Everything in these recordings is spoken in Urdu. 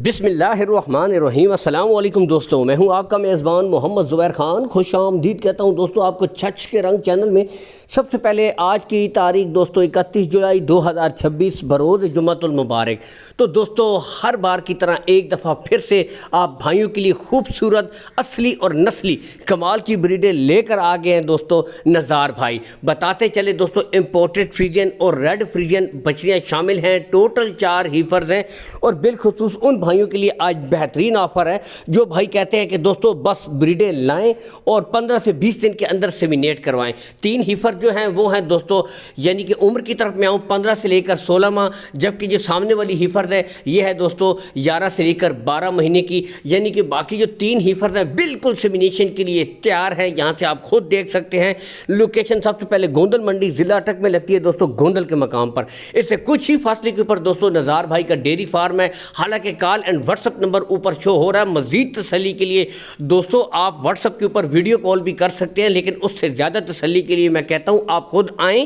بسم اللہ الرحمن الرحیم۔ السلام علیکم دوستوں، میں ہوں آپ کا میزبان محمد زبیر خان۔ خوش آمدید کہتا ہوں دوستوں آپ کو چھچ کے رنگ چینل میں۔ سب سے پہلے آج کی تاریخ دوستوں 31 جولائی 2026 بروز جمعۃ المبارک۔ تو دوستوں ہر بار کی طرح ایک دفعہ پھر سے آپ بھائیوں کے لیے خوبصورت اصلی اور نسلی کمال کی بریڈیں لے کر آ گئے ہیں دوستوں نزار بھائی۔ بتاتے چلے دوستوں امپورٹڈ فریجین اور ریڈ فریجین بچڑیاں شامل ہیں، ٹوٹل 4 ہیفرز ہیں، اور بالخصوص ان بھائیوں کے لیے آج بہترین آفر ہے جو بھائی کہتے ہیں کہ دوستوں بس بریڈیں لائیں اور 15 سے 20 دن کے اندر سیمینیٹ کروائیں۔ 3 ہیفر جو ہیں وہ ہیں دوستوں، یعنی کہ عمر کی طرف میں آؤں 15 سے لے کر 16 ماہ، جبکہ جو سامنے والی ہیفر ہے یہ ہے دوستوں 11 سے لے کر 12 مہینے کی، یعنی کہ باقی جو 3 ہیفر ہیں بالکل سیمینیشن کے لیے تیار ہیں۔ یہاں سے آپ خود دیکھ سکتے ہیں۔ لوکیشن سب سے پہلے گوندل منڈی ضلع اٹک میں لگتی ہے دوستوں، گوندل کے مقام پر۔ اس سے کچھ ہی فاصلے کے اوپر دوستوں نزار بھائی کا ڈیری فارم ہے۔ حالانکہ call and what's app number اوپر شو ہو رہا ہے۔ مزید تسلی کے لیے دوستوں آپ واٹس ایپ کے اوپر ویڈیو کال بھی کر سکتے ہیں، لیکن اس سے زیادہ تسلی کے لیے میں کہتا ہوں آپ خود آئیں،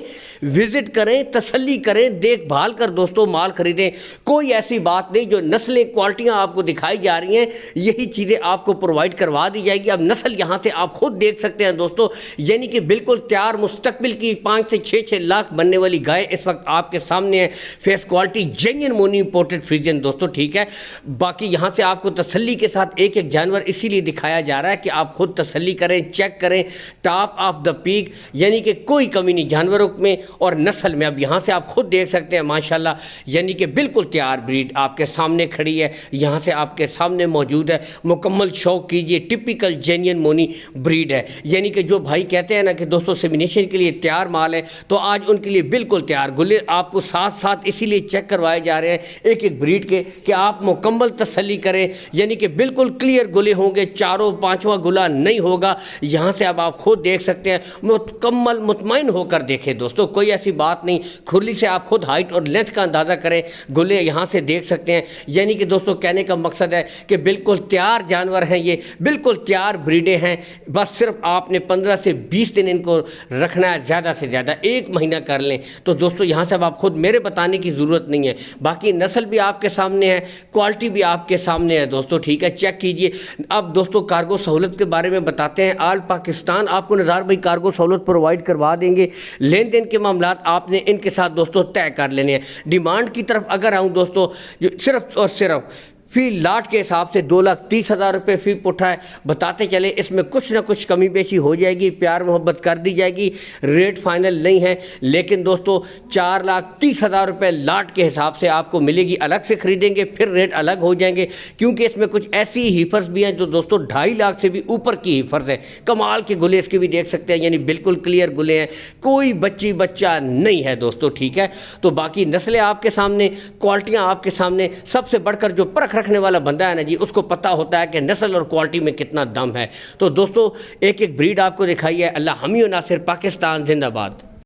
وزٹ کریں، تسلی کریں، دیکھ بھال کر دوستوں مال خریدیں۔ کوئی ایسی بات نہیں، جو نسلیں کوالٹیاں آپ کو دکھائی جا رہی ہیں یہی چیزیں آپ کو پرووائڈ کروا دی جائے گی۔ اب نسل یہاں سے آپ خود دیکھ سکتے ہیں دوستوں، یعنی کہ بالکل تیار مستقبل کی 5 سے 6 لاکھ بننے والی گائے اس وقت آپ کے سامنے ہے۔ فیس کوالٹی جینین مونی امپورٹڈ فریجین دوستوں، ٹھیک ہے۔ باقی یہاں سے آپ کو تسلی کے ساتھ ایک ایک جانور اسی لیے دکھایا جا رہا ہے کہ آپ خود تسلی کریں، چیک کریں، ٹاپ آف دا پیک، یعنی کہ کوئی کمی نہیں جانوروں میں اور نسل میں۔ اب یہاں سے آپ خود دیکھ سکتے ہیں ماشاءاللہ، یعنی کہ بالکل تیار بریڈ آپ کے سامنے کھڑی ہے، یہاں سے آپ کے سامنے موجود ہے۔ مکمل شوق کیجئے، ٹپیکل جینین مونی بریڈ ہے، یعنی کہ جو بھائی کہتے ہیں نا کہ دوستوں سیمینیشن کے لیے تیار مال ہے، تو آج ان کے لیے بالکل تیار گلے آپ کو ساتھ ساتھ اسی لیے چیک کروائے جا رہے ہیں ایک ایک بریڈ کے، کہ آپ مکمل تسلی کریں، یعنی کہ بالکل کلیئر گلے ہوں گے، 4واں 5واں گلا نہیں ہوگا۔ یہاں سے اب آپ خود دیکھ سکتے ہیں، مکمل مطمئن ہو کر دیکھیں دوستوں، کوئی ایسی بات نہیں۔ کھرلی سے آپ خود ہائٹ اور لینتھ کا اندازہ کریں، گلے یہاں سے دیکھ سکتے ہیں، یعنی کہ دوستوں کہنے کا مقصد ہے کہ بالکل تیار جانور ہیں، یہ بالکل تیار بریڈیں ہیں۔ بس صرف آپ نے 15 سے 20 دن ان کو رکھنا ہے، زیادہ سے زیادہ 1 مہینہ کر لیں۔ تو دوستوں یہاں سے اب آپ خود میرے بتانے کی ضرورت نہیں ہے، باقی نسل بھی آپ کے سامنے ہے، کوالٹی بھی آپ کے سامنے ہے دوستوں، ٹھیک ہے، چیک کیجئے۔ اب دوستوں کارگو سہولت کے بارے میں بتاتے ہیں۔ آل پاکستان آپ کو نزار بھائی کارگو سہولت پرووائڈ کروا دیں گے۔ لین دین کے معاملات آپ نے ان کے ساتھ دوستوں طے کر لینے ہیں۔ ڈیمانڈ کی طرف اگر آؤں دوستوں، صرف اور صرف فی لاٹ کے حساب سے 2,30,000 روپے فی پٹھا ہے۔ بتاتے چلے اس میں کچھ نہ کچھ کمی بیشی ہو جائے گی، پیار محبت کر دی جائے گی، ریٹ فائنل نہیں ہے، لیکن دوستوں 4,30,000 روپے لاٹ کے حساب سے آپ کو ملے گی۔ الگ سے خریدیں گے پھر ریٹ الگ ہو جائیں گے، کیونکہ اس میں کچھ ایسی ہیفرز بھی ہیں جو دوستوں 2.5 لاکھ سے بھی اوپر کی ہیفرز ہیں۔ کمال کے گلے اس کے بھی دیکھ سکتے ہیں، یعنی بالکل کلیئر گلے ہیں، کوئی بچہ نہیں ہے دوستوں، ٹھیک ہے۔ تو باقی نسلیں آپ کے سامنے، کوالٹیاں آپ کے سامنے۔ سب سے بڑھ کر جو پرکھ رکھنے والا بندہ ہے نا جی، اس کو پتہ ہوتا ہے کہ نسل اور کوالٹی میں کتنا دم ہے۔ تو دوستوں ایک ایک بریڈ آپ کو دکھائی ہے۔ اللہ حامی و ناصر، پاکستان زندہ باد۔